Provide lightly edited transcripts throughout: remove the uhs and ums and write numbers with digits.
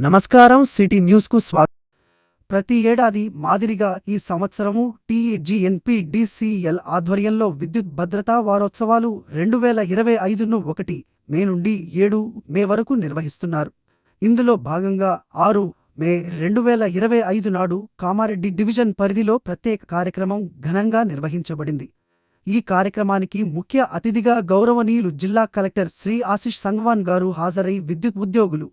నమస్కారం. సిటీ న్యూస్కు స్వాగతం. ప్రతి ఏడాది మాదిరిగా ఈ సంవత్సరము టీజీఎన్పీడీసీఎల్ ఆధ్వర్యంలో విద్యుత్ భద్రతా వారోత్సవాలు 2025ను 1 మే నుండి 7 మే వరకు నిర్వహిస్తున్నారు. ఇందులో భాగంగా 6 మే 2025 నాడు కామారెడ్డి డివిజన్ పరిధిలో ప్రత్యేక కార్యక్రమం ఘనంగా నిర్వహించబడింది. ఈ కార్యక్రమానికి ముఖ్య అతిథిగా గౌరవనీయులు జిల్లా కలెక్టర్ శ్రీ ఆశిష్ సంగ్వాన్ గారు హాజరై విద్యుత్ ఉద్యోగులు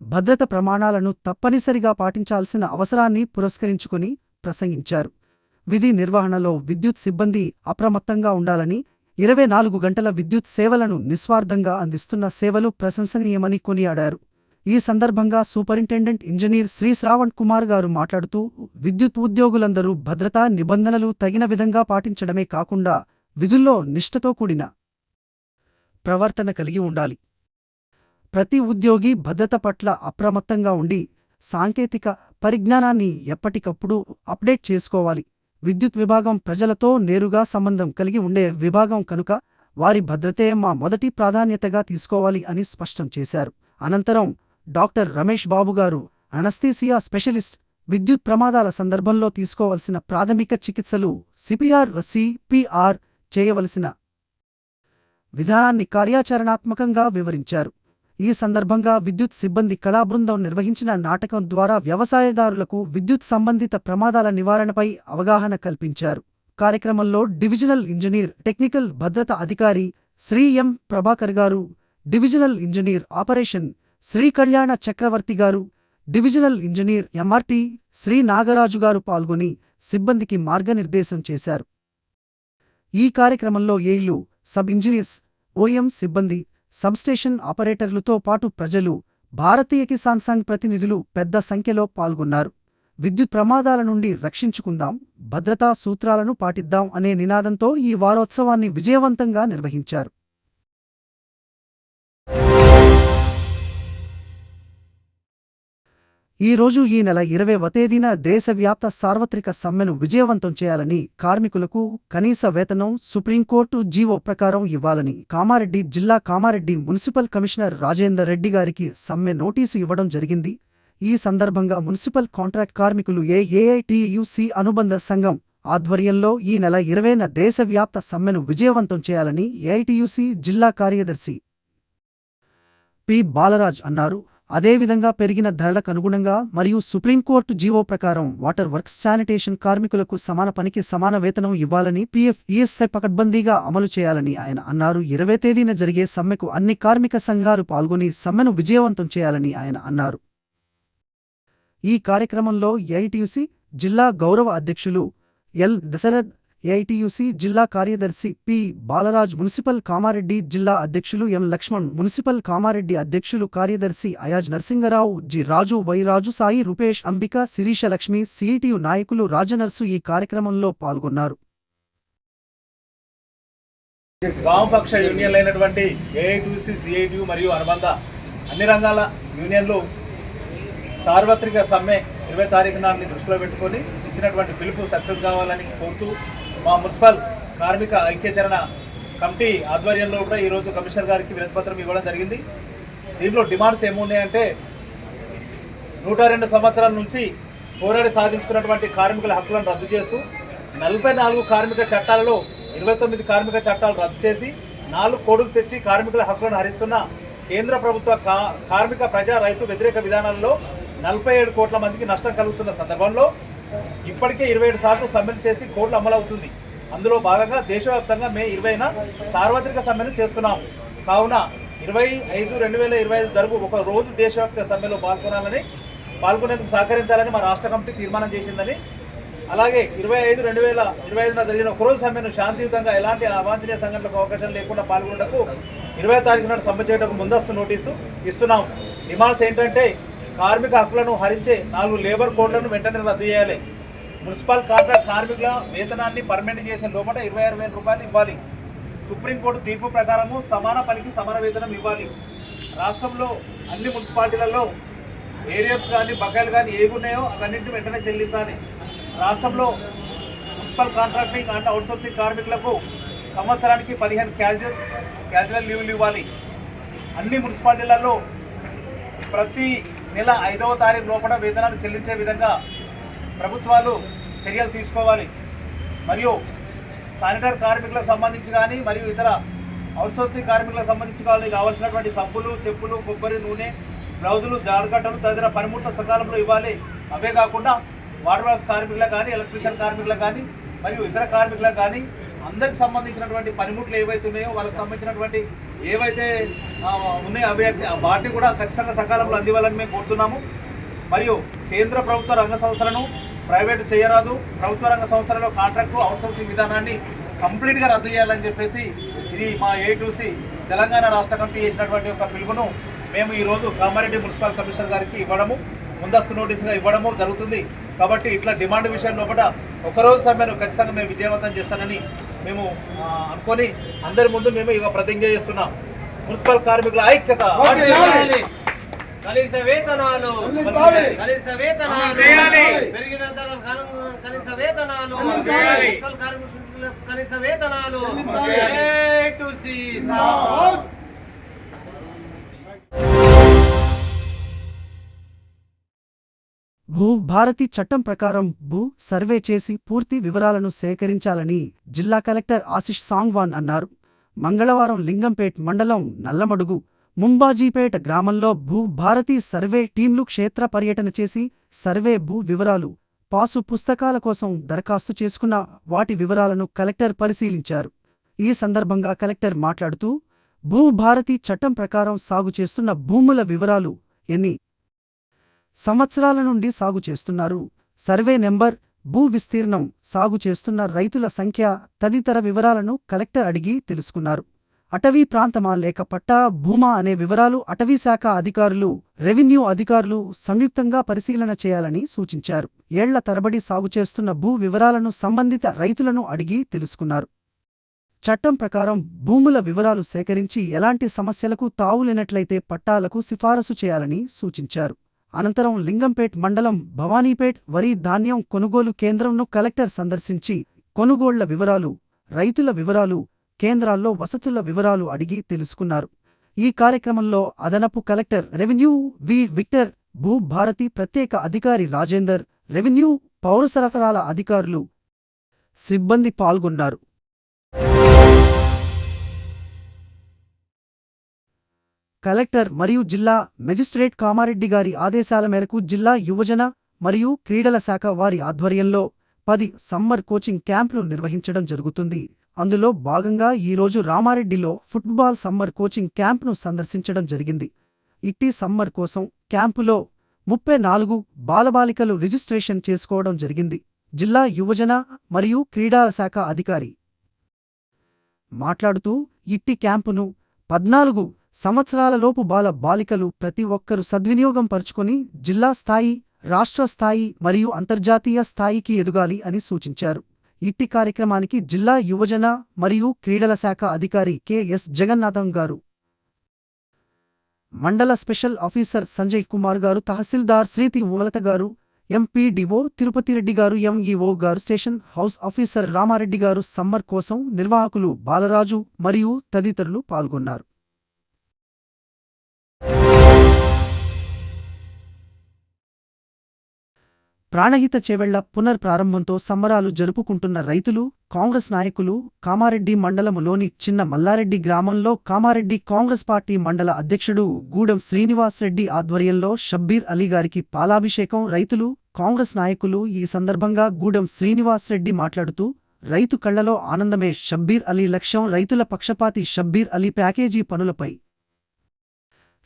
భద్రత ప్రమాణాలను తప్పనిసరిగా పాటించాల్సిన అవసరాన్ని పురస్కరించుకుని ప్రసంగించారు. విధి నిర్వహణలో విద్యుత్ సిబ్బంది అప్రమత్తంగా ఉండాలని, 24 గంటల విద్యుత్ సేవలను నిస్వార్థంగా అందిస్తున్న సేవలు ప్రశంసనీయమని కొనియాడారు. ఈ సందర్భంగా సూపరింటెండెంట్ ఇంజనీర్ శ్రీ శ్రావణ్ కుమార్ గారు మాట్లాడుతూ, విద్యుత్ ఉద్యోగులందరూ భద్రతా నిబంధనలు తగిన విధంగా పాటించడమే కాకుండా విధుల్లో నిష్ఠతో కూడిన ప్రవర్తన కలిగి ఉండాలి. ప్రతి ఉద్యోగి భద్రత పట్ల అప్రమత్తంగా ఉండి సాంకేతిక పరిజ్ఞానాన్ని ఎప్పటికప్పుడు అప్డేట్ చేసుకోవాలి. విద్యుత్ విభాగం ప్రజలతో నేరుగా సంబంధం కలిగి ఉండే విభాగం కనుక వారి భద్రతే మా మొదటి ప్రాధాన్యతగా తీసుకోవాలి అని స్పష్టం చేశారు. అనంతరం డాక్టర్ రమేష్ బాబు గారు, అనస్థీసియా స్పెషలిస్ట్, విద్యుత్ ప్రమాదాల సందర్భంలో తీసుకోవలసిన ప్రాథమిక చికిత్సలు, సిపిఆర్ చేయవలసిన విధానాన్ని కార్యాచరణాత్మకంగా వివరించారు. ఈ సందర్భంగా విద్యుత్ సిబ్బంది కళాబృందం నిర్వహించిన నాటకం ద్వారా వ్యవసాయదారులకు విద్యుత్ సంబంధిత ప్రమాదాల నివారణపై అవగాహన కల్పించారు. కార్యక్రమంలో డివిజనల్ ఇంజనీర్, టెక్నికల్ భద్రత అధికారి శ్రీ ఎం ప్రభాకర్ గారు, divisional engineer operation Shri Kalyana Chakravarthi గారు, divisional engineer MRT Shri Nagaraju గారు పాల్గొని సిబ్బందికి మార్గనిర్దేశం చేశారు. ఈ కార్యక్రమంలో ఏఈలు, సబ్ ఇంజనీర్స్, ఓఎం సిబ్బంది, సబ్స్టేషన్ ఆపరేటర్లతో పాటు ప్రజలు, భారతీయ కిసాన్ సంఘ్ ప్రతినిధులు పెద్ద సంఖ్యలో పాల్గొన్నారు. విద్యుత్ ప్రమాదాల నుండి రక్షించుకుందాం, భద్రతా సూత్రాలను పాటిద్దాం అనే నినాదంతో ఈ వారోత్సవాన్ని విజయవంతంగా నిర్వహించారు. ఈ రోజు ఈ నెల 20వ తేదీన దేశవ్యాప్త సార్వత్రిక సమ్మెను విజయవంతం చేయాలని, కార్మికులకు కనీస వేతనం సుప్రీంకోర్టు జీవో ప్రకారం ఇవ్వాలని కామారెడ్డి జిల్లా కామారెడ్డి మున్సిపల్ కమిషనర్ రాజేందర్ రెడ్డి గారికి సమ్మె నోటీసు ఇవ్వడం జరిగింది. ఈ సందర్భంగా మున్సిపల్ కాంట్రాక్ట్ కార్మికులు ఏఐటియుసి అనుబంధ సంఘం ఆధ్వర్యంలో ఈ నెల 20న దేశవ్యాప్త సమ్మెను విజయవంతం చేయాలని ఏఐటియుసి జిల్లా కార్యదర్శి పి బాలరాజ్ అన్నారు. అదేవిధంగా పెరిగిన ధరలకు అనుగుణంగా మరియు సుప్రీంకోర్టు జీవో ప్రకారం వాటర్ వర్క్స్, శానిటేషన్ కార్మికులకు సమాన పనికి సమాన వేతనం ఇవ్వాలని, పీఎఫ్, ఈఎస్ఐ పకడ్బందీగా అమలు చేయాలని ఆయన అన్నారు. 20వ తేదీన జరిగే సమ్మెకు అన్ని కార్మిక సంఘాలు పాల్గొని సమ్మెను విజయవంతం చేయాలని ఆయన అన్నారు. ఈ కార్యక్రమంలో ఏఐటియుసి జిల్లా గౌరవ అధ్యక్షులు ఎల్ దశరథ్, ఏఐటియుసి జిల్లా కార్యదర్శి పి బాలరాజ్, మున్సిపల్ కామారెడ్డి జిల్లా అధ్యక్షులు ఎం లక్ష్మణ్, మున్సిపల్ కామారెడ్డి అధ్యక్షులు కార్యదర్శి Ayaz Narasingarao, G Raju, Y Raju, Sai, Rupesh, Ambika, Sirisha Lakshmi, CITU నాయకులు రాజనర్సు ఈ కార్యక్రమంలో పాల్గొన్నారు. వామపక్ష యూనియన్లైనటువంటి ఏఐటియుసి, సిఐటియు మరియు అనుబంధ అన్ని రంగాల యూనియన్లు సార్వత్రిక సమ్మె 20 తారీఖు నాటిని దృష్టిలో పెట్టుకొని ఇచ్చినటువంటి పిలుపు సక్సెస్ కావాలని కోరుతూ మా మున్సిపల్ కార్మిక ఐక్యచరణ కమిటీ ఆధ్వర్యంలో కూడా ఈరోజు కమిషనర్ గారికి వినతిపత్రం ఇవ్వడం జరిగింది. దీంట్లో డిమాండ్స్ ఏమున్నాయంటే, 102 సంవత్సరాల నుంచి పోరాడి సాధించుకున్నటువంటి కార్మికుల హక్కులను రద్దు చేస్తూ 44 కార్మిక చట్టాలలో 29 కార్మిక చట్టాలు రద్దు చేసి 4 కోడులు తెచ్చి కార్మికుల హక్కులను హరిస్తున్న కేంద్ర ప్రభుత్వ కార్మిక ప్రజా రైతు వ్యతిరేక విధానాల్లో 47 కోట్ల మందికి నష్టం కలుగుతున్న సందర్భంలో ఇప్పటికే 27 సార్లు సమ్మెను చేసి కోడ్లు అమలవుతుంది. అందులో భాగంగా దేశవ్యాప్తంగా మే 20న సార్వత్రిక సమ్మెను చేస్తున్నాము. కావున 25/2025 జరుగు ఒక రోజు దేశవ్యాప్త సమ్మెలో పాల్గొనేందుకు సహకరించాలని మా రాష్ట్ర కమిటీ తీర్మానం చేసిందని, అలాగే 25/2025న జరిగిన ఒకరోజు సమ్మెను శాంతియుతంగా ఎలాంటి అవాంఛనీయ సంఘటనలకు అవకాశం లేకుండా పాల్గొనడానికి 20వ తారీఖు నాడు సమ్మె చేయడానికి ముందస్తు నోటీసు ఇస్తున్నాం. డిమాండ్స్ ఏంటంటే, కార్మిక హక్కులను హరించే 4 లేబర్ కోడ్లను వెంటనే రద్దు చేయాలి. మున్సిపల్ కాంట్రాక్ట్ కార్మికుల వేతనాన్ని పర్మనెంట్ చేసే లోపల 26,000 రూపాయలు ఇవ్వాలి. సుప్రీంకోర్టు తీర్పు ప్రకారము సమాన పనికి సమాన వేతనం ఇవ్వాలి. రాష్ట్రంలో అన్ని మున్సిపాలిటీలలో ఏరియాస్ కానీ బకాయిలు కానీ ఏవి ఉన్నాయో అవన్నింటిని వెంటనే చెల్లించాలి. రాష్ట్రంలో మున్సిపల్ కాంట్రాక్టింగ్ అండ్ అవుట్సోర్సింగ్ కార్మికులకు సంవత్సరానికి 15 క్యాజువల్ లీవ్లు ఇవ్వాలి. అన్ని మున్సిపాలిటీలలో ప్రతి నెల 5వ తారీఖు లోపల వేతనాలు చెల్లించే విధంగా ప్రభుత్వాలు చర్యలు తీసుకోవాలి. మరియు శానిటరీ కార్మికులకు సంబంధించి కానీ మరియు ఇతర అవుట్సోర్సింగ్ కార్మికులకు సంబంధించి కానీ కావాల్సినటువంటి సబ్బులు, చెప్పులు, కొబ్బరి నూనె, బ్లౌజులు, జాడకట్టలు తదితర పనిముట్ల సకాలంలో ఇవ్వాలి. అవే కాకుండా వాటర్ వర్క్స్ కార్మికులకు కానీ, ఎలక్ట్రీషియన్ కార్మికులకు కానీ మరియు ఇతర కార్మికులకు కానీ అందరికి సంబంధించినటువంటి పనిముట్లు ఏవైతే ఉన్నాయో వాళ్ళకి సంబంధించినటువంటి ఏవైతే ఉన్నాయో అవి వాటిని కూడా ఖచ్చితంగా సకాలంలో అందివ్వాలని మేము కోరుతున్నాము. మరియు కేంద్ర ప్రభుత్వ రంగ సంస్థలను ప్రైవేటు చేయరాదు, ప్రభుత్వ రంగ సంస్థలలో కాంట్రాక్టు అవుట్సోర్సింగ్ విధానాన్ని కంప్లీట్గా రద్దు చేయాలని చెప్పేసి ఇది మా A2C తెలంగాణ రాష్ట్ర కమిటీ చేసినటువంటి ఒక పిలుపును మేము ఈరోజు కామారెడ్డి మున్సిపల్ కమిషనర్ గారికి ఇవ్వడము, ముందస్తు నోటీసుగా ఇవ్వడము జరుగుతుంది. కాబట్టి ఇట్లా డిమాండ్ విషయం లోపల ఒకరోజు సమ్మెను ఖచ్చితంగా మేము విజయవంతం చేస్తానని మేము అనుకొని అందరి ముందు మేము ఇక ప్రతిజ్ఞ చేస్తున్నాం. మున్సిపల్ కార్మికుల ఐక్యత, కనీస వేతనాలు, కనీస వేతనాలు పెరిగిన కనీస వేతనాలు, మున్సిపల్ కార్మికుల కనీస వేతనాలు. A2C భూ భారతి చట్టం ప్రకారం భూ సర్వే చేసి పూర్తి వివరాలను సేకరించాలని జిల్లా కలెక్టర్ ఆశిష్ సాంగ్వాన్ అన్నారు. మంగళవారం లింగంపేట్ మండలం నల్లమడుగు, ముంబాజీపేట గ్రామంలో భూ భారతి సర్వే టీంలు క్షేత్ర పర్యటన చేసి సర్వే భూ వివరాలు, పాసు పుస్తకాల కోసం దరఖాస్తు చేసుకున్న వాటి వివరాలను కలెక్టర్ పరిశీలించారు. ఈ సందర్భంగా కలెక్టర్ మాట్లాడుతూ భూ భారతి చట్టం ప్రకారం సాగు చేస్తున్న భూముల వివరాలు, ఎన్ని సంవత్సరాల నుండి సాగు చేస్తున్నారు, సర్వే నెంబర్, భూ విస్తీర్ణం, సాగు చేస్తున్న రైతుల సంఖ్య తదితర వివరాలను కలెక్టర్ అడిగి తెలుసుకున్నారు. అటవీ ప్రాంతమా లేక పట్టా భూమా అనే వివరాలు అటవీశాఖ అధికారులు, రెవెన్యూ అధికారులు సంయుక్తంగా పరిశీలన చేయాలని సూచించారు. ఏళ్ల తరబడి సాగు చేస్తున్న భూ వివరాలను సంబంధిత రైతులను అడిగి తెలుసుకున్నారు. చట్టం ప్రకారం భూముల వివరాలు సేకరించి ఎలాంటి సమస్యలకు తావులేనట్లయితే పట్టాలకు సిఫారసు చేయాలని సూచించారు. అనంతరం లింగంపేట్ మండలం భవానీపేట్ వరి ధాన్యం కొనుగోలు కేంద్రంను కలెక్టర్ సందర్శించి కొనుగోళ్ల వివరాలు, రైతుల వివరాలు, కేంద్రాల్లో వసతుల వివరాలు అడిగి తెలుసుకున్నారు. ఈ కార్యక్రమంలో అదనపు కలెక్టర్ రెవెన్యూ వి విక్టర్, భూ భారతి ప్రత్యేక అధికారి రాజేందర్, రెవెన్యూ, పౌర సరఫరాల అధికారులు, సిబ్బంది పాల్గొన్నారు. కలెక్టర్ మరియు జిల్లా మెజిస్ట్రేట్ కామారెడ్డి గారి ఆదేశాల మేరకు జిల్లా యువజన మరియు క్రీడల శాఖ వారి ఆధ్వర్యంలో 10 సమ్మర్ కోచింగ్ క్యాంపులు నిర్వహించడం జరుగుతుంది. అందులో భాగంగా ఈరోజు రామారెడ్డిలో ఫుట్బాల్ సమ్మర్ కోచింగ్ క్యాంప్ను సందర్శించడం జరిగింది. ఇట్టి సమ్మర్ కోసం క్యాంపులో 34 బాలబాలికలు రిజిస్ట్రేషన్ చేసుకోవడం జరిగింది. జిల్లా యువజన మరియు క్రీడల శాఖ అధికారి మాట్లాడుతూ ఇట్టి క్యాంపును 14 సంవత్సరాలలోపు బాలికలు ప్రతి ఒక్కరూ సద్వినియోగం పరుచుకొని జిల్లా స్థాయి, రాష్ట్ర స్థాయి మరియు అంతర్జాతీయ స్థాయికి ఎదగాలి అని సూచించారు. ఇట్టి కార్యక్రమానికి జిల్లా యువజన మరియు క్రీడల శాఖ అధికారి కె.ఎస్. జగన్నాథం గారు, మండల స్పెషల్ ఆఫీసర్ సంజయ్ కుమార్ గారు, తహసీల్దార్ శ్రీతి ఉమలత గారు, ఎంపీడీఓ తిరుపతిరెడ్డి గారు, ఎంఈఓ గారు, స్టేషన్ హౌస్ ఆఫీసర్ రామారెడ్డి గారు, సమ్మర్ కోసం నిర్వాహకులు బాలరాజు మరియు తదితరులు పాల్గొన్నారు. ప్రాణహిత చేవెళ్ల పునర్ప్రారంభంతో సంబరాలు జరుపుకుంటున్న రైతులు, కాంగ్రెస్ నాయకులు కామారెడ్డి మండలములోని చిన్న మల్లారెడ్డి గ్రామంలో కామారెడ్డి కాంగ్రెస్ పార్టీ మండల అధ్యక్షుడు గూడెం శ్రీనివాస్ రెడ్డి ఆధ్వర్యంలో షబ్బీర్ అలీ గారికి పాలాభిషేకం. రైతులు, కాంగ్రెస్ నాయకులు ఈ సందర్భంగా గూడెం శ్రీనివాస్ రెడ్డి మాట్లాడుతూ రైతు కళ్లలో ఆనందమే షబ్బీర్ అలీ లక్ష్యం. రైతుల పక్షపాతి షబ్బీర్ అలీ ప్యాకేజీ పనులపై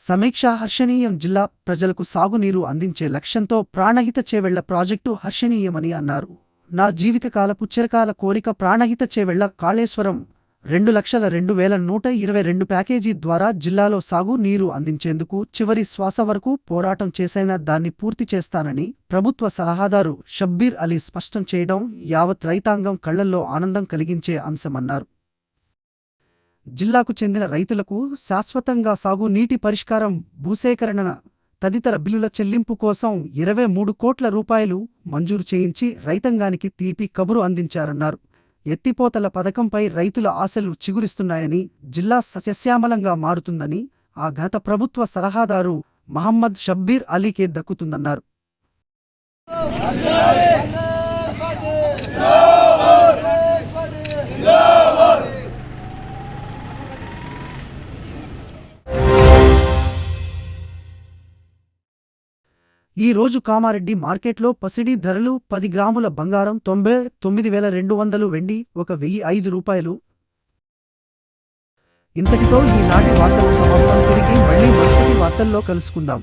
సమీక్ష హర్షణీయం. జిల్లా ప్రజలకు సాగునీరు అందించే లక్ష్యంతో ప్రాణహిత చేవెళ్ల ప్రాజెక్టు హర్షణీయమని అన్నారు. నా జీవితకాలపు చిరకాల కోరిక ప్రాణహిత చేవెళ్ల కాళేశ్వరం 2,02,122 ప్యాకేజీ ద్వారా జిల్లాలో సాగు నీరు అందించేందుకు చివరి శ్వాస వరకు పోరాటం చేసైనా దాన్ని పూర్తి చేస్తానని ప్రభుత్వ సలహాదారు షబ్బీర్ అలీ స్పష్టం చేయడం యావత్ రైతాంగం కళ్లల్లో ఆనందం కలిగించే అంశమన్నారు. జిల్లాకు చెందిన రైతులకు శాశ్వతంగా సాగు నీటి పరిష్కారం, భూసేకరణ తదితర బిల్లుల చెల్లింపు కోసం 23 కోట్ల రూపాయలు మంజూరు చేయించి రైతాంగానికి తీపి కబురు అందించారన్నారు. ఎత్తిపోతల పథకంపై రైతుల ఆశలు చిగురిస్తున్నాయని, జిల్లా సస్యశ్యామలంగా మారుతుందని ఆ గత ప్రభుత్వ సలహాదారు మహమ్మద్ షబ్బీర్ అలీకే దక్కుతుందన్నారు. ఈ రోజు కామారెడ్డి మార్కెట్లో పసిడి ధరలు 10 గ్రాముల బంగారం 99,200, వెండి 1,005 రూపాయలు. ఇంతటితో ఈనాటి వార్తల సమాప్తం. తిరిగి మళ్ళీ మరుసటి వార్తల్లో కలుసుకుందాం.